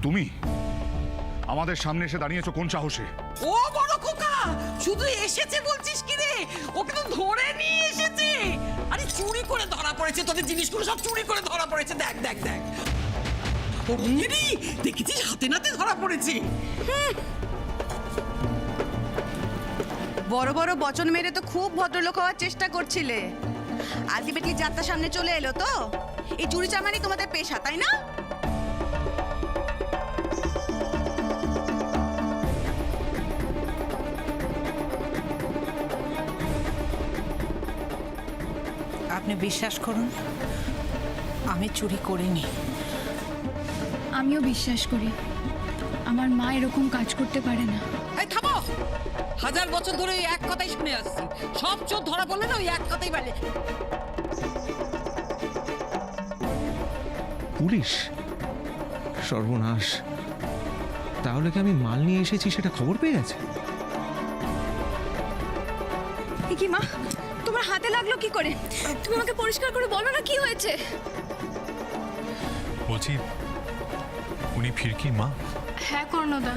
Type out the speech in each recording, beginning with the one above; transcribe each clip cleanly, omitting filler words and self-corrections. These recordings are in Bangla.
তুমি আমাদের সামনে এসে দাঁড়িয়েছো কোন সাহসে? ও বড় খোকা, শুধু এসেছে বলছিস কি রে? ও কিন্তু ধরে নিয়ে এসেছে। আরে চুরি করে ধরা পড়েছে, তোদের জিনিসগুলো সব চুরি করে ধরা পড়েছে। দেখ দেখ দেখ, ও রে, দেখেছিস হাতে নাতে ধরা পড়েছে। বড় বড় বচন মেরে তো খুব ভদ্রলোক হওয়ার চেষ্টা করছিলে, আলটিমেটলি যাত্রা সামনে চলে এলো তো। এই চুরি চামারি তোমাদের পেশা, তাই না? আপনি বিশ্বাস করুন, আমি চুরি করিনি। আমিও বিশ্বাস করি আমার মা এরকম কাজ করতে পারে না। এই থামো, 1000 বছর ধরে ওই এক কথাই শুনে আসছি। সব চোর ধরা পড়লে না ওই এক কথাই বলে। পুলিশ? সর্বনাশ! তাহলে কি আমি মাল নিয়ে এসেছি সেটা খবর পেয়ে গেছে? কি মা, তোমার হাতে লাগলো কি করে? তুমি আমাকে পরিষ্কার করে বলো না কি হয়েছে। বলছি, উনি ফিরকির মা? হ্যাঁ কর্ণদা।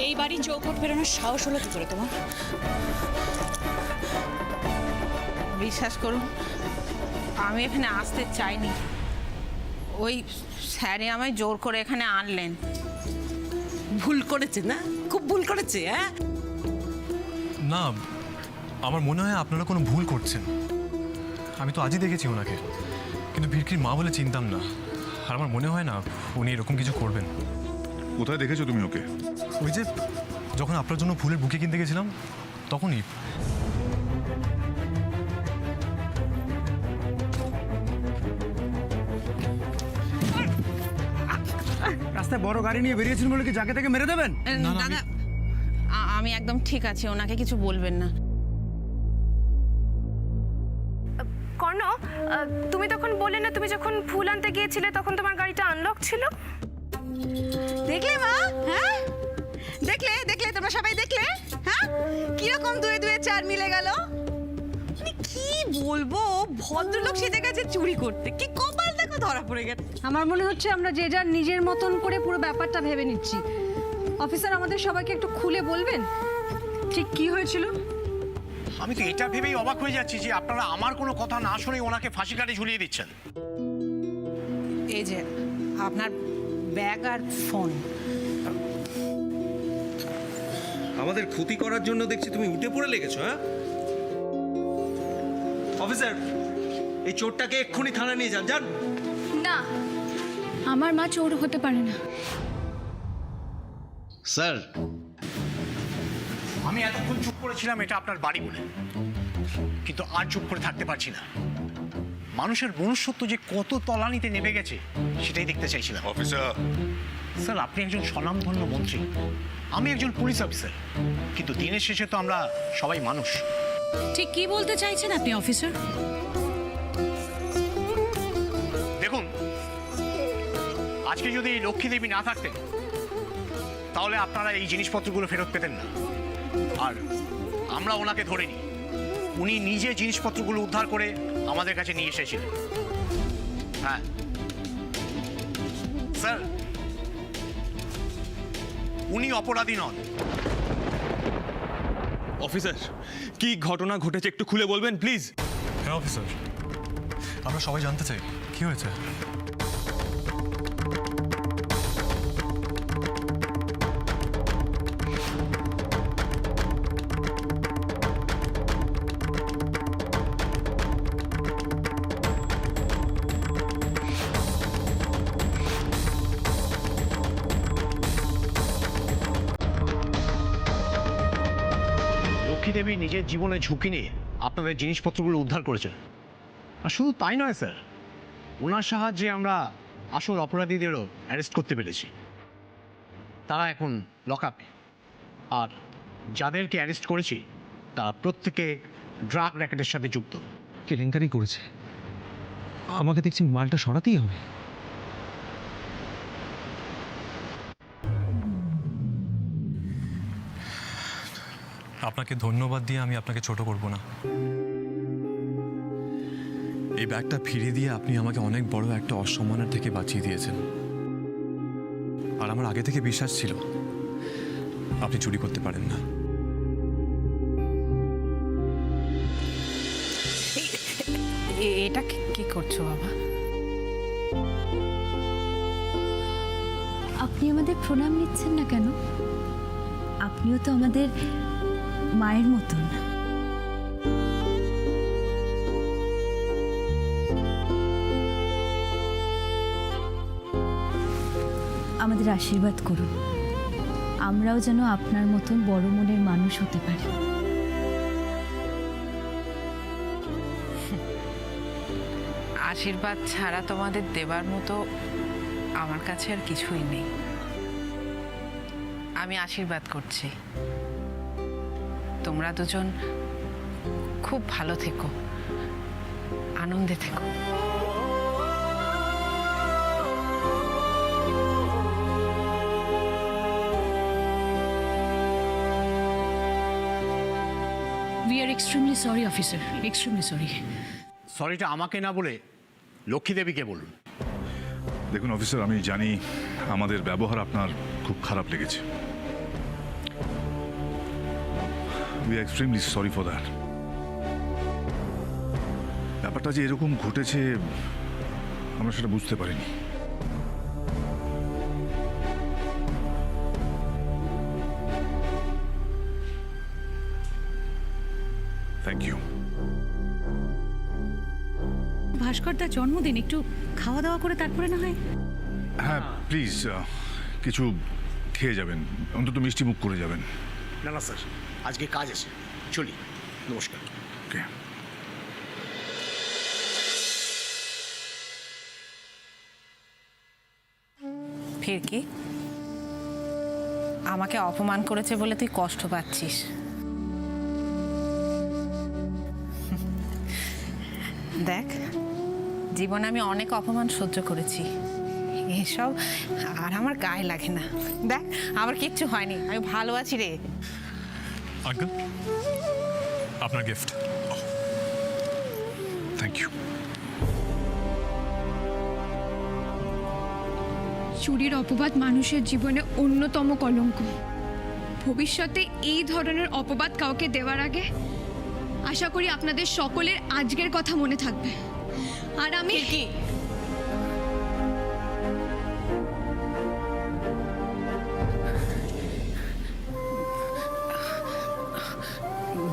এই বাড়ি চৌকট ফেরানোর সাহস হলো কি করে তোমার? বিশ্বাস করুন, আমি এখানে আসতে চাইনি। ওই স্যারে আমায় জোর করে এখানে আনলেন। ভুল করেছে না? খুব ভুল করেছে। হ্যাঁ, না, আমার মনে হয় আপনারা কোনো ভুল করছেন। আমি তো আজই দেখেছি ওনাকে, কিন্তু ফিরকির মা বলে চিনতাম না। আর আমার মনে হয় না উনি এরকম কিছু করবেন। কোথায় দেখেছো তুমি ওকে? ওই যে যখন আপনার জন্য ফুলের বুকে কিনতে গেছিলাম তখনই। রাস্তায় বড় গাড়ি নিয়ে বেরিয়েছেন বলে কি যাকে তাকে মেরে দেবেন? দাদা, আমি একদম ঠিক আছি, ওনাকে কিছু বলবেন না। কর্ণ, তুমি তখন বললে না তুমি যখন ফুল আনতে গিয়েছিলে তখন তোমার গাড়িটা আনলক ছিল? দেখলে মা? হ্যাঁ, দেখলে দেখলে তোমরা সবাই দেখলে? হ্যাঁ, কিরকম দুয়ে দুয়ে চার মিলে গেল। মানে কি বলবো, ভদ্রলোক সেজে গেছে চুরি করতে। কি কপাল দেখো, ধরা পড়ে গেছে। আমার মনে হচ্ছে আমরা যে যার নিজের মতন করে পুরো ব্যাপারটা ভেবে নিচ্ছি। অফিসার আমাদের সবাইকে একটু খুলে বলবেন ঠিক কি হয়েছিল? আমি তো এটা ভেবেই অবাক হয়ে যাচ্ছি যে আপনারা আমার কোনো কথা না শুনে ওনাকে ফাঁসি কাটে ঝুলিয়ে দিচ্ছেন। এই যে আপনার ব্যাগ আর ফোন। আমাদের ক্ষতি করার জন্য দেখছি তুমি উঠে পড়ে লেগেছো। হ্যাঁ অফিসার, এই চোরটাকে এক্ষুনি থানা নিয়ে যান। যান। না, আমার মা চোর হতে পারে না। স্যার, আমি এতক্ষণ চুপ করেছিলাম এটা আপনার বাড়ি বলে, কিন্তু আর চুপ করে থাকতে পারছি না। মানুষের মনুষ্যত্ব যে কত তলানিতে নেমে গেছে সেটাই দেখতে চাইছিলাম। অফিসার, স্যার, আপনি একজন স্বনামধন্য মন্ত্রী, আমি একজন পুলিশ অফিসার, কিন্তু দিনের শেষে তো আমরা সবাই মানুষ। ঠিক কি বলতে চাইছেন আপনি অফিসার? দেখুন, আজকে যদি এই লক্ষ্মী দেবী না থাকতেন তাহলে আপনারা এই জিনিসপত্রগুলো ফেরত পেতেন না। আর আমরা ওনাকে ধরিনি, উনি নিজে জিনিসপত্রগুলো উদ্ধার করে আমাদের কাছে নিয়ে এসেছিলেন। হ্যাঁ স্যার, উনি অপরাধী নন। অফিসার, কি ঘটনা ঘটেছে একটু খুলে বলবেন প্লিজ? হ্যাঁ অফিসার, আমরা সবাই জানতে চাই কি হয়েছে। লক্ষ্মী দেবী নিজের জীবনে ঝুঁকি নিয়ে আপনাদের জিনিসপত্রগুলো উদ্ধার করেছেন। আর শুধু তাই নয় স্যার, ওনার সাহায্যে আমরা আসল অপরাধীদেরও অ্যারেস্ট করতে পেরেছি। তারা এখন লকআপে। আর যাদেরকে অ্যারেস্ট করেছি তারা প্রত্যেকে ড্রাগ র্যাকেটের সাথে যুক্ত। কেলেঙ্কারি করেছে, আমাকে দেখছি মালটা সরাতেই হবে। আপনাকে ধন্যবাদ দিয়ে আমি আপনাকে ছোট করব না। এই ব্যাগটা ফিরিয়ে দিয়ে আপনি আমাকে অনেক বড় একটা অসম্মানের থেকে বাঁচিয়ে দিয়েছেন। আর আমার আগে থেকে বিশ্বাস ছিল আপনি চুরি করতে পারেন না। এটা কি করছো বাবা? আপনি আমাদের প্রণাম নিচ্ছেন না কেন? আপনিও তো আমাদের মায়ের মতন। আমাদের আশীর্বাদ করুন, আমরাও যেন আপনার মতন বড় মনের মানুষ হতে পারি। আশীর্বাদ ছাড়া তোমাদের দেবার মতো আমার কাছে আর কিছুই নেই। আমি আশীর্বাদ করছি, তোমরা দুজন খুব ভালো থেকো, আনন্দে থেকো। We are extremely sorry, officer. Extremely sorry. সরিটা আমাকে না বলে লক্ষ্মী দেবীকে বলুন। দেখুন অফিসার, আমি জানি আমাদের ব্যবহার আপনার খুব খারাপ লেগেছে। We are extremely sorry for that. ব্যাপারটা যে এরকম ঘটেছে আমরা সেটা বুঝতে পারিনি। Thank you. ভাস্করদার জন্মদিন, একটু খাওয়া দাওয়া করে তারপরে না হয়? হ্যাঁ প্লিজ, কিছু খেয়ে যাবেন, অন্তত মিষ্টি মুখ করে যাবেন। না না স্যার, আজকে কাজ আছে, চলি। নমস্কার। ওকে। ফিরকি, আমাকে অপমান করেছে বলে তুই কষ্ট পাচ্ছিস। দেখ, জীবনে আমি অনেক অপমান সহ্য করেছি, এসব আর আমার গায়ে লাগে না। দেখ, আমার কিচ্ছু হয়নি, আমি ভালো আছি রে। আঙ্কেল, আপনার গিফট। Thank you. চুরির অপবাদ মানুষের জীবনে অন্যতম কলঙ্ক। ভবিষ্যতে এই ধরনের অপবাদ কাউকে দেওয়ার আগে আশা করি আপনাদের সকলের আজকের কথা মনে থাকবে। আর আমি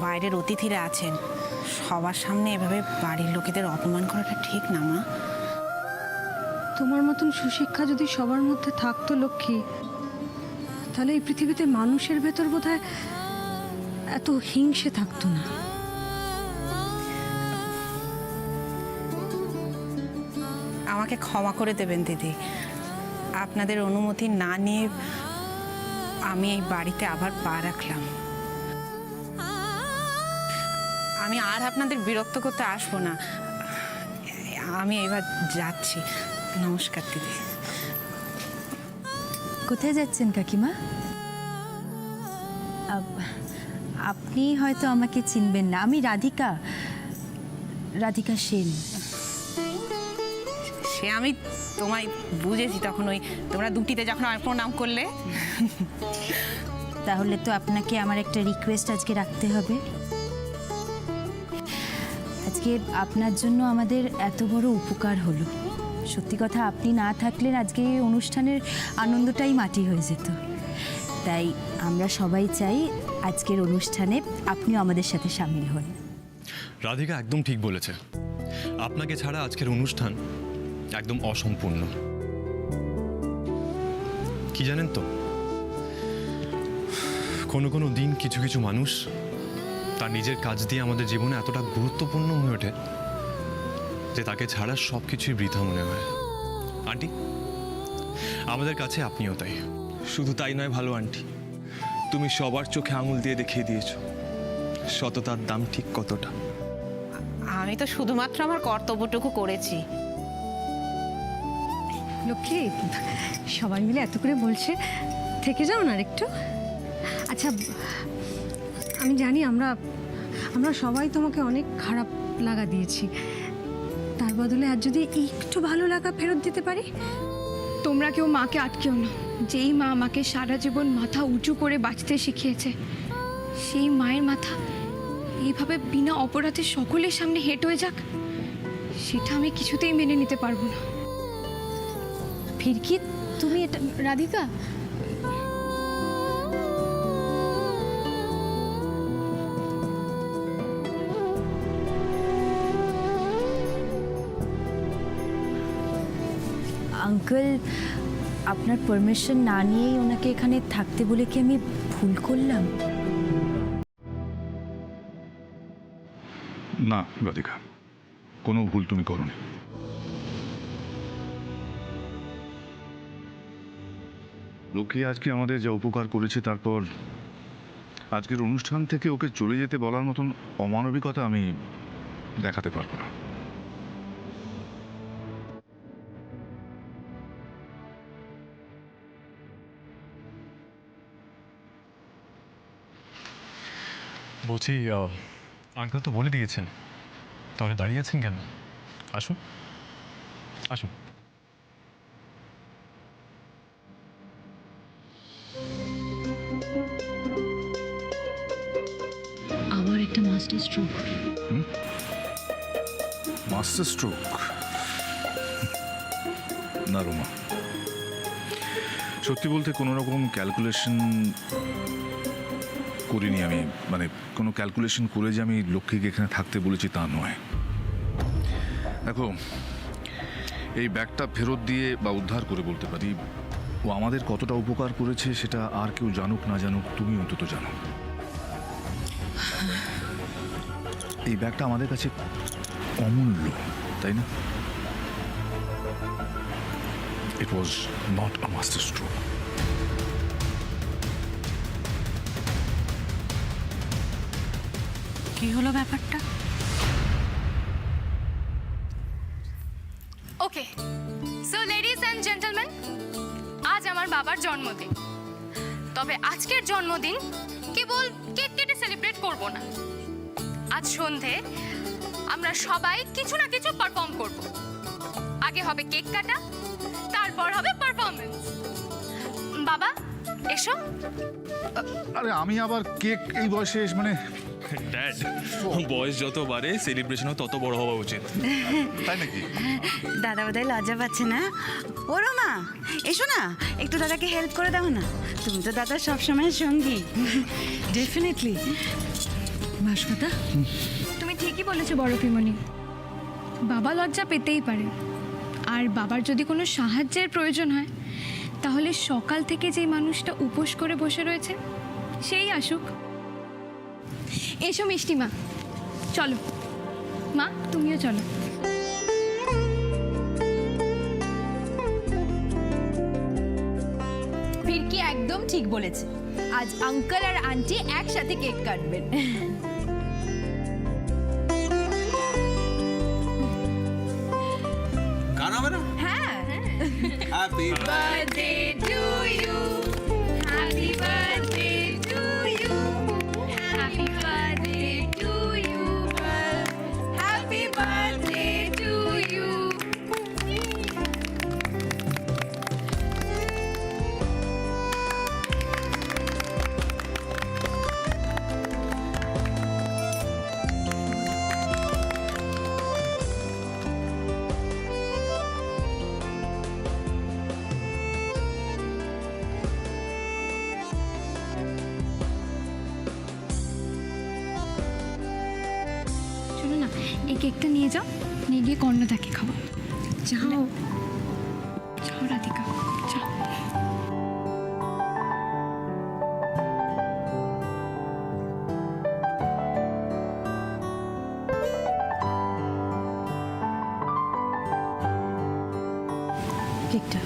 বাইরের অতিথিরা আছেন, সবার সামনে এভাবে বাড়ির লোকেদের অপমান করাটা ঠিক না মা। তোমার মতন সুশিক্ষা যদি সবার মধ্যে থাকতো লক্ষ্মী, তাহলে এই পৃথিবীতে মানুষের ভেতর বোধহয় এত হিংসে থাকতো না। আমাকে ক্ষমা করে দেবেন দিদি, আপনাদের অনুমতি না নিয়ে আমি এই বাড়িতে আবার পা রাখলাম। আমি আর আপনাদের বিরক্ত করতে আসবো না, আমি এবার যাচ্ছি। নমস্কার দিদি। কোথায় যাচ্ছেন কাকিমা? আপনি হয়তো আমাকে চিনবেন না, আমি রাধিকা, রাধিকা সেন। সে আমি তোমায় বুঝেছি তখন, ওই তোমরা দুটিতে যখন আমার প্রণাম করলে। তাহলে তো আপনাকে আমার একটা রিকোয়েস্ট আজকে রাখতে হবে। আজকে আপনার জন্য আমাদের এত বড় উপকার হলো, সত্যি কথা আপনি না থাকলে আজকে এই অনুষ্ঠানের আনন্দটাই মাটি হয়ে যেত। তাই আমরা সবাই চাই আজকের অনুষ্ঠানে আপনিও আমাদের সাথে সামিল হন। রাধিকা একদম ঠিক বলেছে, আপনাকে ছাড়া আজকের অনুষ্ঠান একদম অসম্পূর্ণ। কি জানেন তো, কোনো কোনো দিন কিছু কিছু মানুষ তার নিজের কাজ দিয়ে আমাদের জীবনে এতটা গুরুত্বপূর্ণ হয়ে ওঠে যে তাকে ছাড়া সব কিছুই বৃথা মনে হয়। আন্টি, আমাদের কাছে আপনিও তাই। শুধু তাই নয় ভালো আন্টি, তুমি সবার চোখে আঙুল দিয়ে দেখিয়ে দিয়েছো সততার দাম ঠিক কতটা। আমি তো শুধুমাত্র আমার কর্তব্যটুকু করেছি। লক্ষ্মী, সবাই মিলে এত করে বলছে, থেকে যাও না একটু। আচ্ছা, আমি জানি আমরা সবাই তোমাকে অনেক খারাপ লাগা দিয়েছি, তার তার বদলে আর যদি একটু ভালো লাগা ফেরত দিতে পারি। তোমরা কেউ মাকে আটকেও না। যেই মা আমাকে সারা জীবন মাথা উঁচু করে বাঁচতে শিখিয়েছে, সেই মায়ের মাথা এইভাবে বিনা অপরাধে সকলের সামনে হেঁট হয়ে যাক, সেটা আমি কিছুতেই মেনে নিতে পারবো না। ফিরকি, তুমি এটা রাধিকা, আঙ্কেল, আপনার পারমিশন না নিয়েই ওনাকে এখানে থাকতে বলে কি আমি ভুল করলাম? না রাধিকা, কোনো ভুল তুমি করোনি। লোকে আজকে আমাদের যা উপকার করেছে, তারপর আজকের অনুষ্ঠান থেকে ওকে চলে যেতে বলার মতন অমানবিকতা আমি দেখাতে পারবো না। বলছি আঙ্কেল তো বলে দিয়েছেন, তাহলে দাঁড়িয়ে আছেন কেন? আসুন আসুন। আবার একটা মাস্টার স্ট্রোক। Master stroke? না রোমা, সত্যি বলতে কোনো রকম ক্যালকুলেশন করিনি আমি। মানে কোনো ক্যালকুলেশন করে যে আমি লক্ষ্মীকে এখানে থাকতে বলেছি তা নয়। দেখো, এই ব্যাগটা ফেরত দিয়ে বা উদ্ধার করে বলতে পারি ও আমাদের কতটা উপকার করেছে, সেটা আর কেউ জানুক না জানুক, তুমি অন্তত জানো। এই ব্যাগটা আমাদের কাছে অমূল্য, তাই না? It was not a master stroke. কি হলো ব্যাপারটা? Okay, so ladies and gentleman, আজ আমার বাবার জন্মদিন। তবে আজকের জন্মদিন কেবল কেক কেটে সেলিব্রেট করব না। আজ সন্ধে আমরা সবাই কিছু না কিছু পারফর্ম করব। আগে হবে কেক কাটা, তারপর হবে পারফরমেন্স। বাবা এসো। আরে আমি আবার কেক এই বয়সে মানে ড্যাড, বয়স যত বাড়ে সেলিব্রেশনও তত বড় হওয়া উচিত, তাই নাকি? দাদা বোধহয় লজ্জা পাচ্ছে না। ও রোমা, এসো না, একটু দাদাকে হেল্প করে দাও না। তুমি তো দাদার সবসময় সঙ্গী। ডেফিনেটলি। ভাস্কতা, তুমি ঠিকই বলেছো বড় পিমনি। বাবা লজ্জা পেতেই পারে, আর বাবার যদি কোনো সাহায্যের প্রয়োজন হয়, তাহলে সকাল থেকে যেই মানুষটা উপোস করে বসে রয়েছে সেই আসুক। এসো মিষ্টি মা, চলো। মা, তুমিও চলো। ফিরকি একদম ঠিক বলেছে। আজ আঙ্কেল আর আন্টি একসাথে কেক কাটবেন। গান হবে না? হ্যাঁ। Happy birthday to you, happy birthday to you, happy birthday to you, happy birthday to you. শোনো না, এই কেকটা নিয়ে যাও, নিয়ে গিয়ে কর্ণদাকে খাওয়া। যাও যাও রাধিকা, যাও। কেকটা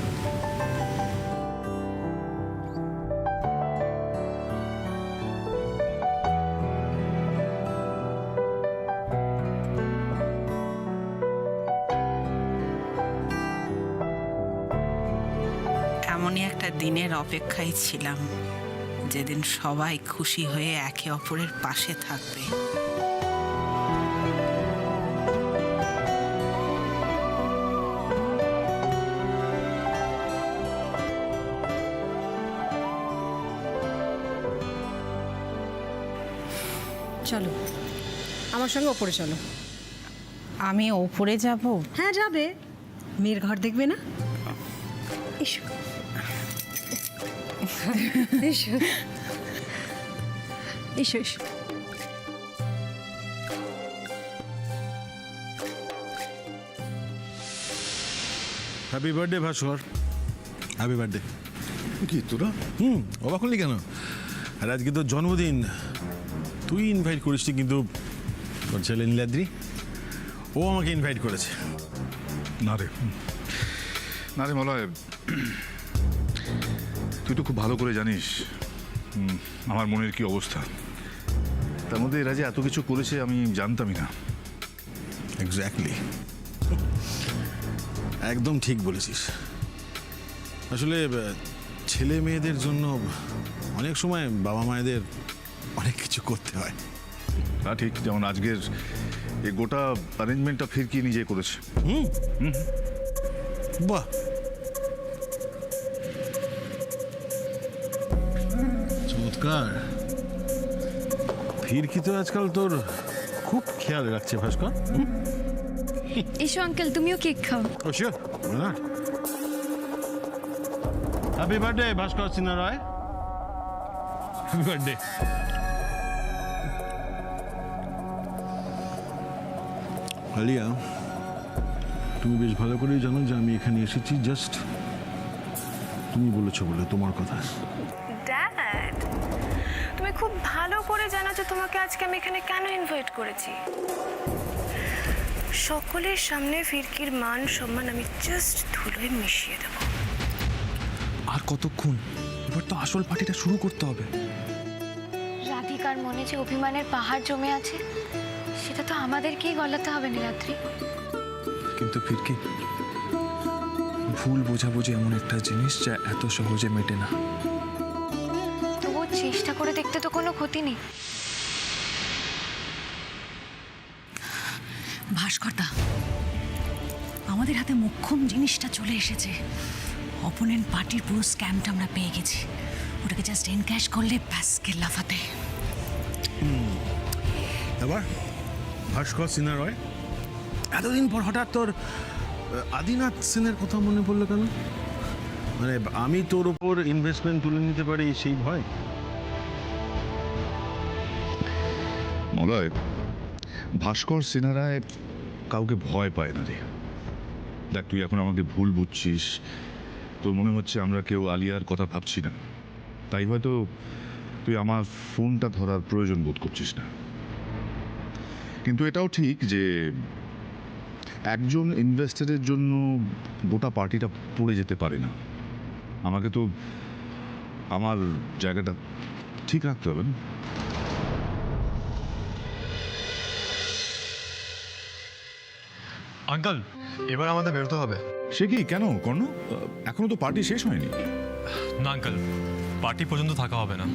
এমনই একটা দিনের অপেক্ষায় ছিলাম, যেদিন সবাই খুশি হয়ে একে অপরের পাশে থাকবে। চলো আমার সঙ্গে ওপরে চলো। আমি ওপরে যাব? হ্যাঁ যাবে, মেয়ের ঘর দেখবে না? এসো এসো এসো এসো। হ্যাপি বার্থডে ভাস্কর, হ্যাপি বার্থডে। কি তোরা? অবাক হলি কেন? আর আজকে তোর জন্মদিন, তুই ইনভাইট করিসনি, কিন্তু তোর ছেলে নীলাদ্রি ও আমাকে ইনভাইট করেছে। না রে, না রে মলয়, তুই তো খুব ভালো করে জানিস আমার মনের কি অবস্থা। তার মধ্যে এরা যে এত কিছু করেছে আমি জানতামই না। এক্স্যাক্টলি, একদম ঠিক বলেছিস। আসলে ছেলে মেয়েদের জন্য অনেক সময় বাবা মায়েদের অনেক কিছু করতে হয়। তা ঠিক, যেমন আজকের এই গোটা অ্যারেঞ্জমেন্টটা ফিরকি নিজে করেছে। বাহ, চমৎকার। ফিরকি তো আজকাল তোর খুব খেয়াল রাখছে ভাস্কর। এসো আঙ্কেল, তুমিও কেক খাও। ও শিওর, হ্যাপি বার্থডে ভাস্কর সিনহা রয়, হ্যাপি বার্থডে। আলিয়া, তুমি বেশ ভালো করেই জানো যে আমি এখানে এসেছি জাস্ট তুমি বলেছো বলে, তোমার কথা। ড্যাড, তুমি খুব ভালো করে জানো যে তোমাকে আজকে আমি এখানে কেন ইনভাইট করেছি। সকলের সামনে ফিরকির মান সম্মান আমি জাস্ট ধুলোয় মিশিয়ে দেবো। আর কতক্ষণ? এবার তো আসল পার্টিটা শুরু করতে হবে। রাধিকার মনে যে অভিমানের পাহাড় জমে আছে, সেটা তো আমাদেরকেই গলাতে হবে নীলাদ্রি। কিন্তু ফিরকি, ভুল বোঝাবুঝি এমন একটা জিনিস যা এত সহজে মেটে না। তবুও চেষ্টা করে দেখতে তো কোনো ক্ষতি নেই। ভাস্করদা, আমাদের হাতে মোক্ষম জিনিসটা চলে এসেছে। অপোনেন্ট পার্টির পুরো স্ক্যামটা আমরা পেয়ে গেছি। ওটাকে জাস্ট এনক্যাশ করলে ব্যাস কেল্লাফাতে। এবার ভাস্কর সিনহা রয়, এতদিন পর হঠাৎ তোর আদিনাথ সেনের কথা মনে পড়লো কেন? মানে আমি তোর ওপর ইনভেস্টমেন্ট তুলে নিতে পারি সেই ভয়? মলয়, ভাস্কর সিনহা রায় কাউকে ভয় পায় না রে। দেখ, তুই এখন আমাকে ভুল বুঝছিস, তোর মনে হচ্ছে আমরা কেউ আলিয়ার কথা ভাবছি না, তাই হয়তো তুই আমার ফোনটা ধরার প্রয়োজন বোধ করছিস না। কিন্তু এটাও ঠিক যে একজন ইনভেস্টরের জন্য গোটা পার্টিটা পড়ে যেতে পারে না। আমাকে তো আমার জায়গাটা ঠিক রাখতে হবে না? আঙ্কেল, এবার আমাদের বেরোতে হবে। সে কি, কেন কর্ণ? এখনো তো পার্টি শেষ হয়নি। না আঙ্কেল, পার্টি পর্যন্ত থাকা হবে না।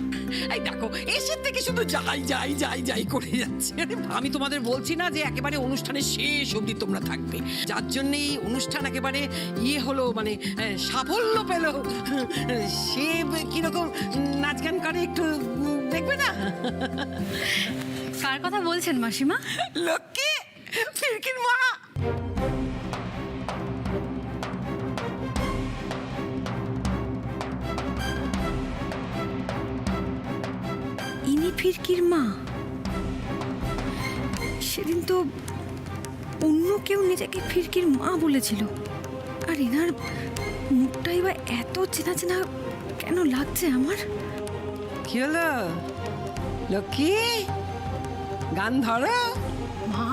এই দেখো, এসে থেকে শুধু যাই যাই যাই যাই করে যাচ্ছে। আরে আমি তোমাদের বলছি না যে একেবারে অনুষ্ঠানের শেষ অবধি তোমরা থাকবে, যার জন্য এই অনুষ্ঠান একেবারে হলো, মানে সাফল্য পেল। সে কিরকম নাচ গান করে একটু দেখবে না? কার কথা বলছেন মাসিমা? লক্ষ্মী, ফিরকির মা। ইনি ফিরকির মা? সেদিন তো অন্য কেউ নিজেকে ফিরকির মা বলেছিল, আর এনার মুখটাই বা এত চেনা চেনা কেন লাগছে আমার? কি হলো লক্ষ্মী, গান ধরো। মা,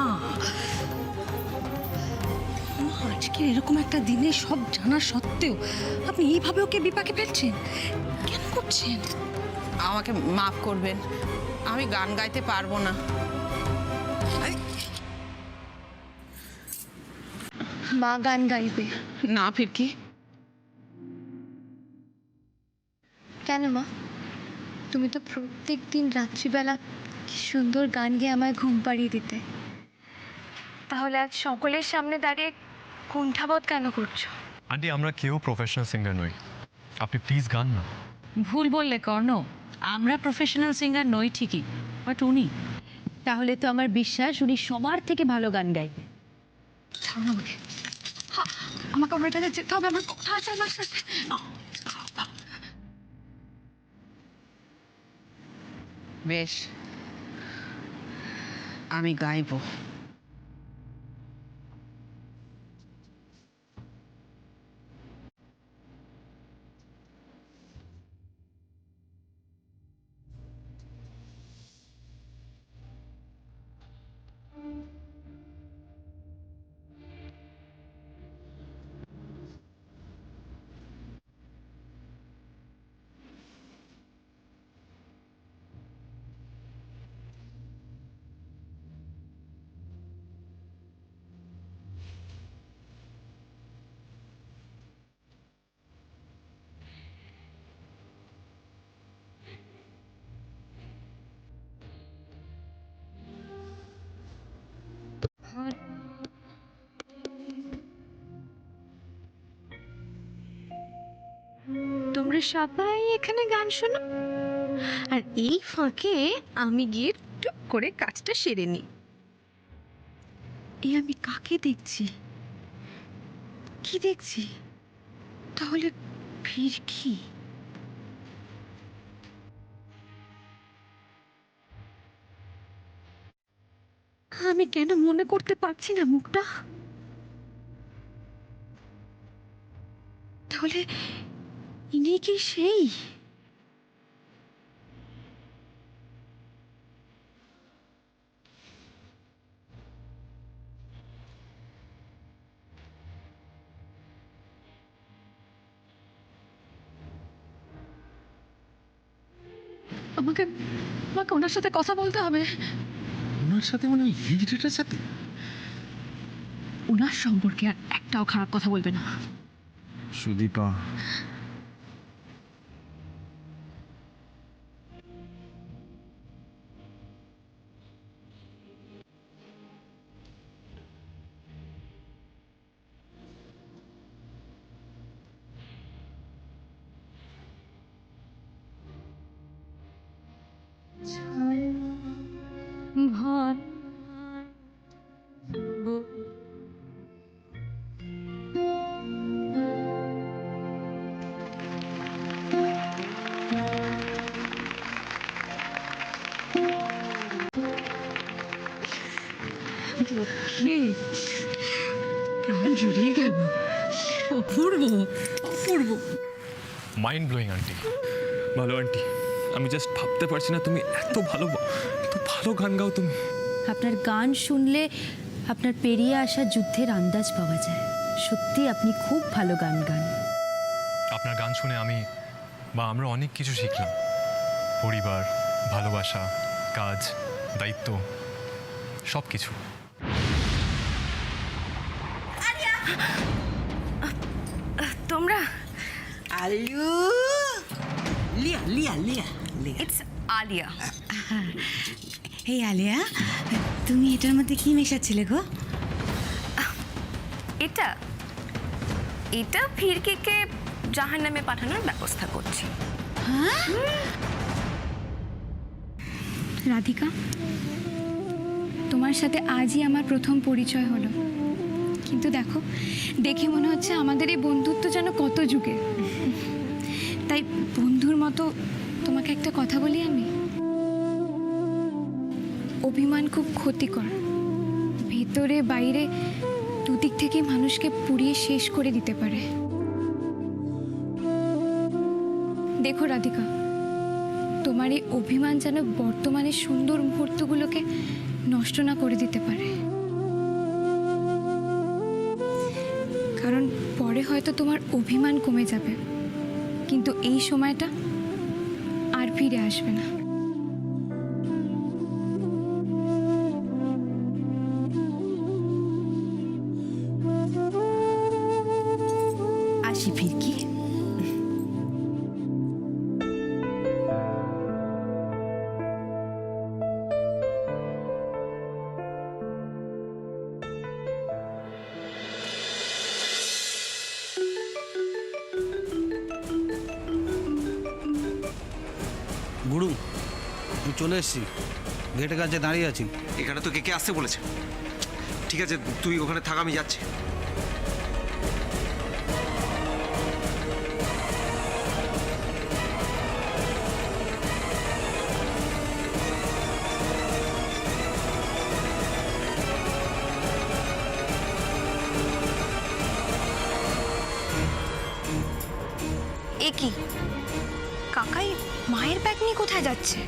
আজকে এরকম একটা দিনে সব জানা সত্ত্বেও আপনি এইভাবে ওকে বিপাকে ফেলছেন কেন করছেন? আমাকে মাফ করবেন, আমি গান গাইতে পারবো না। মা গান গাইবে না ফিরকি। কেন মা? তুমি তো প্রত্যেক দিন রাত্রিবেলা কি সুন্দর গান গেয়ে আমায় ঘুম পাড়িয়ে দিতে, তাহলে আজ সকলের সামনে দাঁড়িয়ে কুণ্ঠাবোধ কেন করছো? আন্টি, আমরা কেউ প্রফেশনাল সিঙ্গার নই, আপনি প্লিজ গান না। ভুল বললে কর্ণ, আমরা প্রফেশনাল সিঙ্গার নই ঠিকই, বাট উনি তাহলে তো আমার বিশ্বাস উনি সবার থেকে ভালো গান গাইবে। ছাড়ুন আমাকে। আমাকে ওনার কাছে যেতে হবে, আমার কথা আছে আমার সাথে। বেশ, আমি গাইবো। তোমরা সবাই এখানে গান শোনো, আর এই ফাঁকে আমি গিয়ে টুক করে কাজটা সেরে নিই। এই আমি কাকে দেখছি? কি দেখছি? তাহলে ফিরকি? আমি কেন মনে করতে পারছি না মুখটা? তাহলে ইনি কি সেই? আমাকে আমাকে ওনার সাথে কথা বলতে হবে। ওনার সাথে মানে হিজড়েটার সাথে? ওনার সম্পর্কে আর একটাও খারাপ কথা বলবে না। সুদীপা, প্রাণ জুড়িয়ে গেল। অপূর্ব, অপূর্ব। Mind blowing aunty. ভালো আন্টি, আমি জাস্ট ভাবতে পারছি না তুমি এত ভালো গান গাও তুমি। আপনার গান শুনলে আপনার পেরিয়ে আসা যুদ্ধের আন্দাজ পাওয়া যায়। সত্যি আপনি খুব ভালো গান গান। আপনার গান শুনে আমরা অনেক কিছু শিখলাম। পরিবার, ভালোবাসা, কাজ, দায়িত্ব, সব কিছু। তোমরা আলু, লিয়া লিয়া লিয়া লিয়া। ইটস আলিয়া। এই আলিয়া, তুমি এটার মধ্যে কি মেশাচ্ছিলে গো? এটা ফিরকিকে জাহান্নামে পাঠানোর ব্যবস্থা করছি। রাধিকা, তোমার সাথে আজই আমার প্রথম পরিচয় হলো, কিন্তু দেখে মনে হচ্ছে আমাদের এই বন্ধুত্ব যেন কত যুগে। তাই বন্ধুর মতো তোমাকে একটা কথা বলি আমি। অভিমান খুব ক্ষতিকর, ভেতরে বাইরে দুদিক থেকে মানুষকে পুড়িয়ে শেষ করে দিতে পারে। দেখো রাধিকা, তোমার এই অভিমান যেন বর্তমানে সুন্দর মুহূর্তগুলোকে নষ্ট না করে দিতে পারে। কারণ পরে হয়তো তোমার অভিমান কমে যাবে, কিন্তু এই সময়টা আর ফিরে আসবে না। আসি ফিরকি। গুরু, আমি চলে এসেছি। গেটের কাছে দাঁড়িয়ে আছি। এখানে তো কে আসতে বলেছে? ঠিক আছে, তুই ওখানে থাক, আমি যাচ্ছি। এ কি কাকাই মায়ের ব্যাগ নিয়ে কোথায় যাচ্ছে?